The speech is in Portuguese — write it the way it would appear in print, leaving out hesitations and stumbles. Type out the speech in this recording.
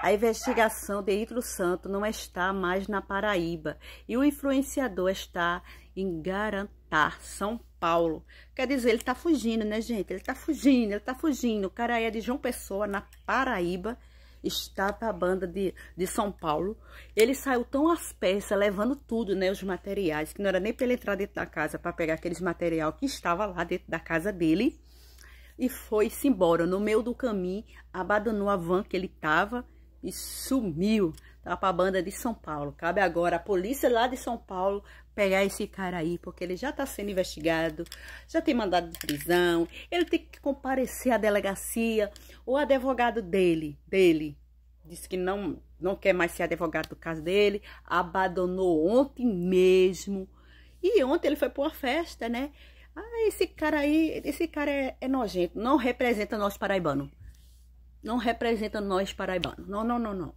A investigação de Ítalo Santos não está mais na Paraíba e o influenciador está em Garantá, São Paulo. Quer dizer, ele tá fugindo, né, gente? Ele tá fugindo. O cara é de João Pessoa, na Paraíba, está para a banda de São Paulo. Ele saiu tão às peças, levando tudo, né, os materiais, que não era nem para ele entrar dentro da casa para pegar aqueles material que estava lá dentro da casa dele. E foi-se embora. No meio do caminho, abandonou a van que ele tava e sumiu. Tá para a banda de São Paulo. Cabe agora a polícia lá de São Paulo pegar esse cara aí, porque ele já tá sendo investigado, já tem mandado de prisão. Ele tem que comparecer à delegacia. O advogado dele disse que não quer mais ser advogado do caso dele. Abandonou ontem mesmo. E ontem ele foi para uma festa, né? Ah, esse cara é nojento, não representa nós paraibanos. Não representa nós paraibanos. Não.